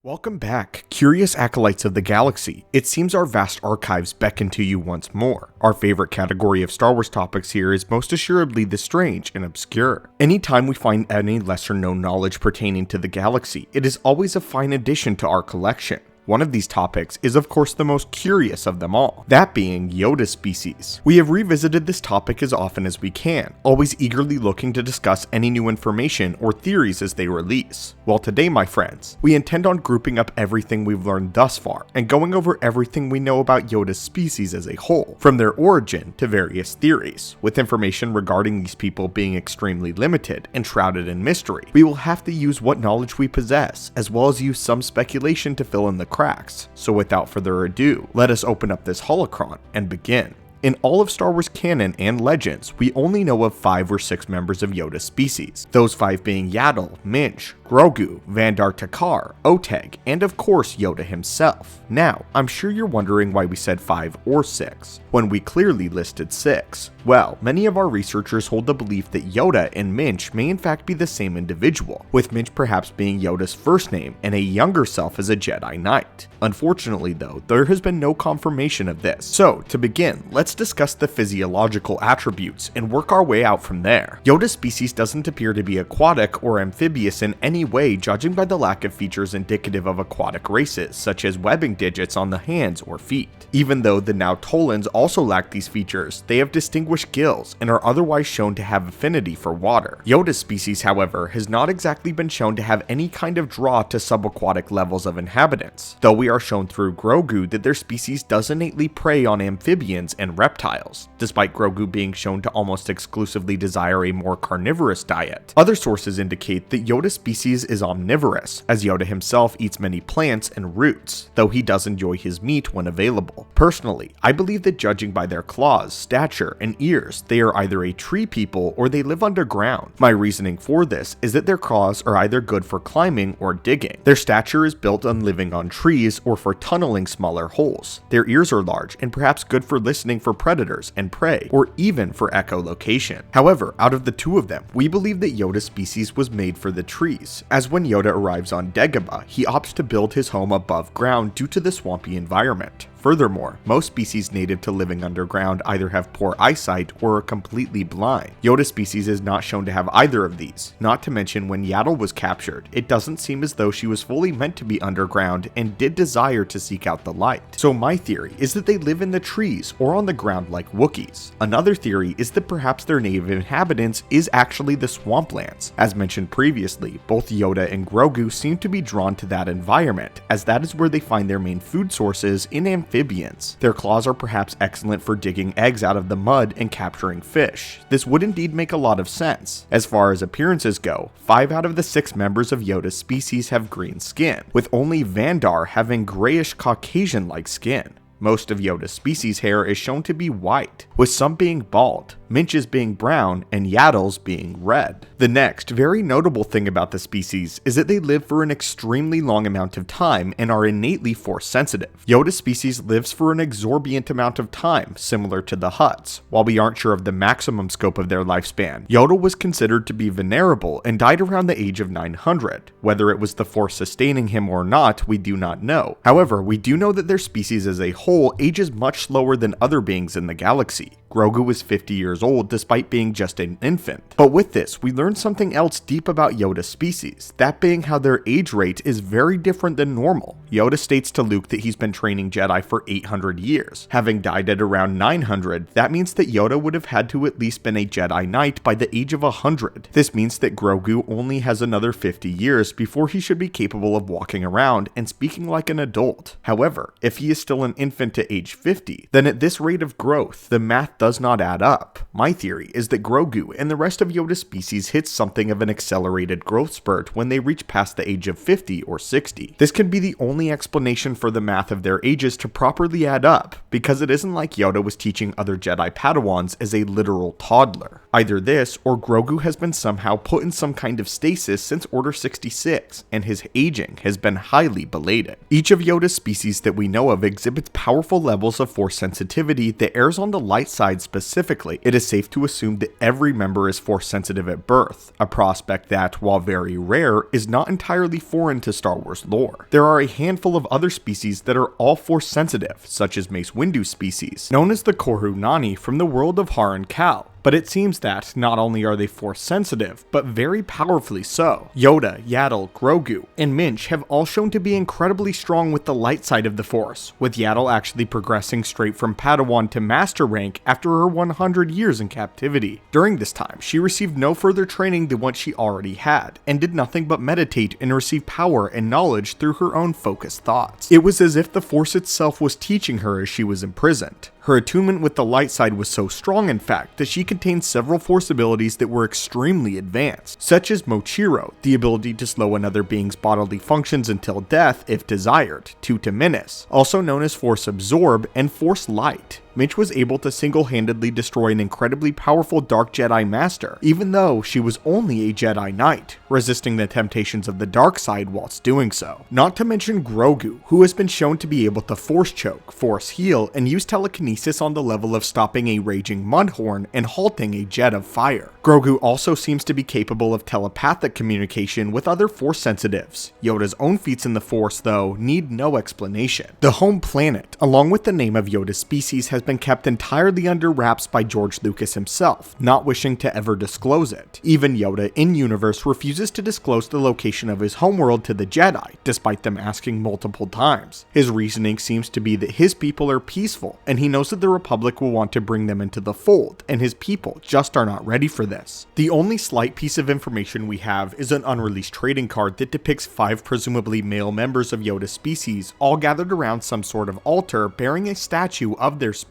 Welcome back, curious acolytes of the galaxy. It seems our vast archives beckon to you once more. Our favorite category of Star Wars topics here is most assuredly the strange and obscure. Anytime we find any lesser known knowledge pertaining to the galaxy, it is always a fine addition to our collection. One of these topics is of course the most curious of them all, that being Yoda species. We have revisited this topic as often as we can, always eagerly looking to discuss any new information or theories as they release. Well, today, my friends, we intend on grouping up everything we've learned thus far and going over everything we know about Yoda's species as a whole, from their origin to various theories. With information regarding these people being extremely limited and shrouded in mystery, we will have to use what knowledge we possess, as well as use some speculation to fill in the cracks. So without further ado, let us open up this holocron and begin. In all of Star Wars canon and legends, we only know of 5 or 6 members of Yoda's species, those 5 being Yaddle, Minch, Grogu, Vandar Takar, Oteg, and of course Yoda himself. Now, I'm sure you're wondering why we said 5 or 6, when we clearly listed 6. Well, many of our researchers hold the belief that Yoda and Minch may in fact be the same individual, with Minch perhaps being Yoda's first name and a younger self as a Jedi Knight. Unfortunately though, there has been no confirmation of this. So, to begin, let's discuss the physiological attributes and work our way out from there. Yoda's species doesn't appear to be aquatic or amphibious in any way, judging by the lack of features indicative of aquatic races, such as webbing digits on the hands or feet. Even though the Nautolans also lack these features, they have distinguished gills and are otherwise shown to have affinity for water. Yoda's species, however, has not exactly been shown to have any kind of draw to subaquatic levels of inhabitants, though we are shown through Grogu that their species does innately prey on amphibians and reptiles, despite Grogu being shown to almost exclusively desire a more carnivorous diet. Other sources indicate that Yoda's species is omnivorous, as Yoda himself eats many plants and roots, though he does enjoy his meat when available. Personally, I believe that judging by their claws, stature, and ears, they are either a tree people or they live underground. My reasoning for this is that their claws are either good for climbing or digging. Their stature is built on living on trees or for tunneling smaller holes. Their ears are large and perhaps good for listening for predators and prey, or even for echolocation. However, out of the two of them, we believe that Yoda's species was made for the trees, as when Yoda arrives on Dagobah, he opts to build his home above ground due to the swampy environment. Furthermore, most species native to living underground either have poor eyesight or are completely blind. Yoda's species is not shown to have either of these, not to mention when Yaddle was captured, it doesn't seem as though she was fully meant to be underground and did desire to seek out the light. So my theory is that they live in the trees or on the ground like Wookiees. Another theory is that perhaps their native inhabitants is actually the swamplands. As mentioned previously, both Yoda and Grogu seem to be drawn to that environment, as that is where they find their main food sources in amphibians. Their claws are perhaps excellent for digging eggs out of the mud and capturing fish. This would indeed make a lot of sense. As far as appearances go, 5 out of the 6 members of Yoda's species have green skin, with only Vandar having grayish Caucasian-like skin. Most of Yoda's species hair is shown to be white, with some being bald, Minch's being brown, and Yaddle's being red. The next very notable thing about the species is that they live for an extremely long amount of time and are innately force sensitive. Yoda's species lives for an exorbitant amount of time, similar to the Hutts. While we aren't sure of the maximum scope of their lifespan, Yoda was considered to be venerable and died around the age of 900. Whether it was the force sustaining him or not, we do not know. However, we do know that their species as a whole ages much slower than other beings in the galaxy. Grogu was 50 years old despite being just an infant. But with this, we learned something else deep about Yoda's species, that being how their age rate is very different than normal. Yoda states to Luke that he's been training Jedi for 800 years. Having died at around 900, that means that Yoda would have had to at least been a Jedi Knight by the age of 100. This means that Grogu only has another 50 years before he should be capable of walking around and speaking like an adult. However, if he is still an infant to age 50, then at this rate of growth, the math does not add up. My theory is that Grogu and the rest of Yoda's species hits something of an accelerated growth spurt when they reach past the age of 50 or 60. This can be the only explanation for the math of their ages to properly add up, because it isn't like Yoda was teaching other Jedi Padawans as a literal toddler. Either this, or Grogu has been somehow put in some kind of stasis since Order 66, and his aging has been highly belated. Each of Yoda's species that we know of exhibits powerful levels of force sensitivity that errs on the light side side specifically, it is safe to assume that every member is Force sensitive at birth, a prospect that, while very rare, is not entirely foreign to Star Wars lore. There are a handful of other species that are all Force sensitive, such as Mace Windu's species, known as the Korhu Nani from the world of Haran Kal. But it seems that not only are they Force sensitive, but very powerfully so. Yoda, Yaddle, Grogu, and Minch have all shown to be incredibly strong with the light side of the Force, with Yaddle actually progressing straight from Padawan to Master rank after her 100 years in captivity. During this time, she received no further training than what she already had, and did nothing but meditate and receive power and knowledge through her own focused thoughts. It was as if the Force itself was teaching her as she was imprisoned. Her attunement with the light side was so strong, in fact, that she contained several Force abilities that were extremely advanced, such as Mochiro, the ability to slow another being's bodily functions until death if desired, Terminus, also known as Force Absorb, and Force Light. Minch was able to single-handedly destroy an incredibly powerful Dark Jedi Master, even though she was only a Jedi Knight, resisting the temptations of the dark side whilst doing so. Not to mention Grogu, who has been shown to be able to Force Choke, Force Heal, and use telekinesis on the level of stopping a raging Mudhorn and halting a jet of fire. Grogu also seems to be capable of telepathic communication with other Force sensitives. Yoda's own feats in the Force, though, need no explanation. The home planet, along with the name of Yoda's species, has been kept entirely under wraps by George Lucas himself, not wishing to ever disclose it. Even Yoda in-universe refuses to disclose the location of his homeworld to the Jedi, despite them asking multiple times. His reasoning seems to be that his people are peaceful, and he knows that the Republic will want to bring them into the fold, and his people just are not ready for this. The only slight piece of information we have is an unreleased trading card that depicts 5 presumably male members of Yoda's species, all gathered around some sort of altar bearing a statue of their species.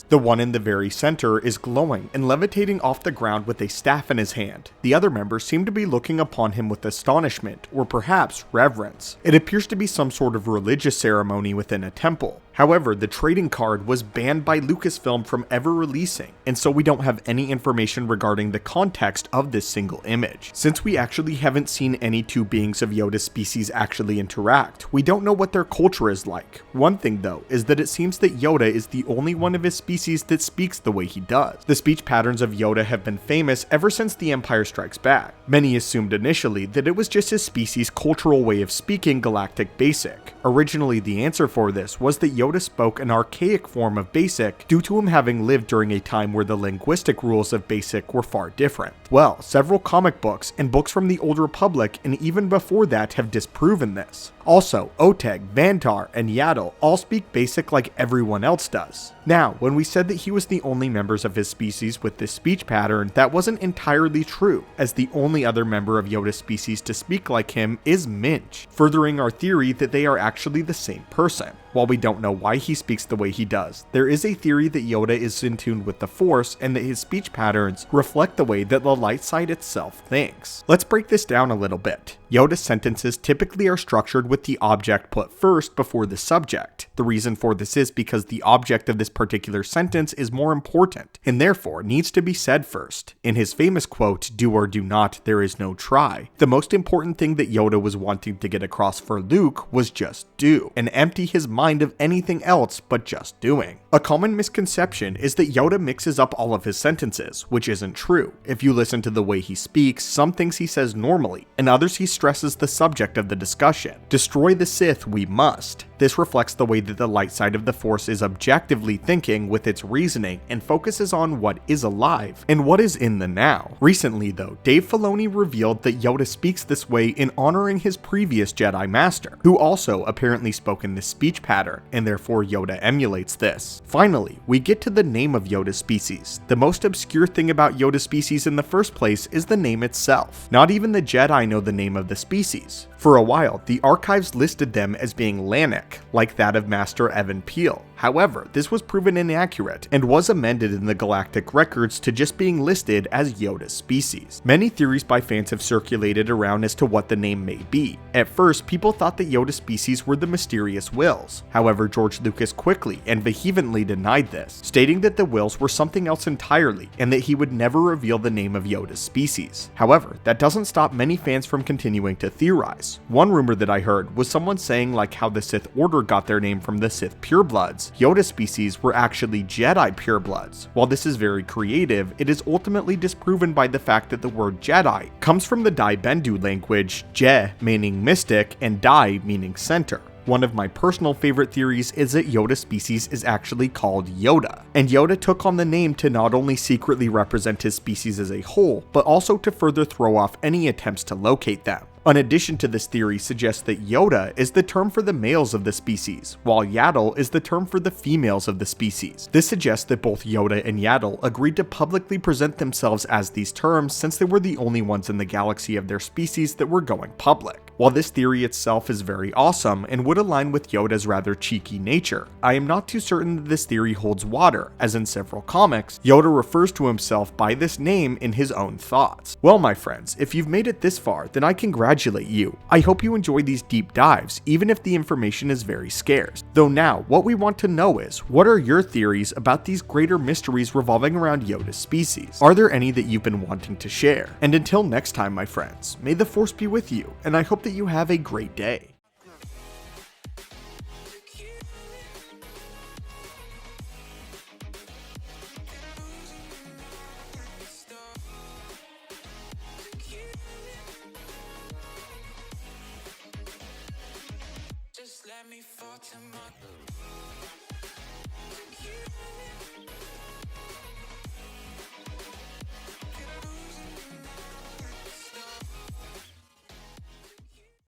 The one in the very center is glowing and levitating off the ground with a staff in his hand. The other members seem to be looking upon him with astonishment, or perhaps reverence. It appears to be some sort of religious ceremony within a temple. However, the trading card was banned by Lucasfilm from ever releasing, and so we don't have any information regarding the context of this single image. Since we actually haven't seen any two beings of Yoda's species actually interact, we don't know what their culture is like. One thing though, is that it seems that Yoda is the only one of his species that speaks the way he does. The speech patterns of Yoda have been famous ever since The Empire Strikes Back. Many assumed initially that it was just his species' cultural way of speaking Galactic Basic. Originally, the answer for this was that Yoda spoke an archaic form of Basic due to him having lived during a time where the linguistic rules of Basic were far different. Well, several comic books and books from the Old Republic and even before that have disproven this. Also, Oteg, Vantar, and Yaddle all speak Basic like everyone else does. Now, when we said that he was the only members of his species with this speech pattern, that wasn't entirely true, as the only other member of Yoda's species to speak like him is Minch, furthering our theory that they are actually the same person. While we don't know why he speaks the way he does, there is a theory that Yoda is in tune with the Force and that his speech patterns reflect the way that the light side itself thinks. Let's break this down a little bit. Yoda's sentences typically are structured with the object put first before the subject. The reason for this is because the object of this particular sentence is more important, and therefore needs to be said first. In his famous quote, "Do or do not, there is no try," the most important thing that Yoda was wanting to get across for Luke was just do, and empty his mind of anything else but just doing. A common misconception is that Yoda mixes up all of his sentences, which isn't true. If you listen to the way he speaks, some things he says normally, and others he stresses the subject of the discussion. Destroy the Sith, we must. This reflects the way that the light side of the Force is objectively thinking with its reasoning and focuses on what is alive and what is in the now. Recently though, Dave Filoni revealed that Yoda speaks this way in honoring his previous Jedi Master, who also apparently spoke in this speech pattern, and therefore Yoda emulates this. Finally, we get to the name of Yoda's species. The most obscure thing about Yoda's species in the first place is the name itself. Not even the Jedi know the name of the species. For a while, the archives listed them as being Lanik, like that of Master Evan Peel. However, this was proven inaccurate and was amended in the galactic records to just being listed as Yoda's species. Many theories by fans have circulated around as to what the name may be. At first, people thought that Yoda's species were the mysterious Wills. However, George Lucas quickly and vehemently denied this, stating that the Wills were something else entirely and that he would never reveal the name of Yoda's species. However, that doesn't stop many fans from continuing to theorize. One rumor that I heard was someone saying like how the Sith Order got their name from the Sith purebloods, purebloods. Yoda species were actually Jedi purebloods. While this is very creative, it is ultimately disproven by the fact that the word Jedi comes from the Dai Bendu language, Je meaning mystic and Dai meaning center. One of my personal favorite theories is that Yoda species is actually called Yoda, and Yoda took on the name to not only secretly represent his species as a whole, but also to further throw off any attempts to locate them. An addition to this theory suggests that Yoda is the term for the males of the species, while Yaddle is the term for the females of the species. This suggests that both Yoda and Yaddle agreed to publicly present themselves as these terms since they were the only ones in the galaxy of their species that were going public. While this theory itself is very awesome and would align with Yoda's rather cheeky nature, I am not too certain that this theory holds water, as in several comics, Yoda refers to himself by this name in his own thoughts. Well, my friends, if you've made it this far, then I congratulate you. I hope you enjoy these deep dives, even if the information is very scarce. Though now, what we want to know is, what are your theories about these greater mysteries revolving around Yoda's species? Are there any that you've been wanting to share? And until next time, my friends, may the Force be with you, and I hope that you have a great day. Just let me fall to my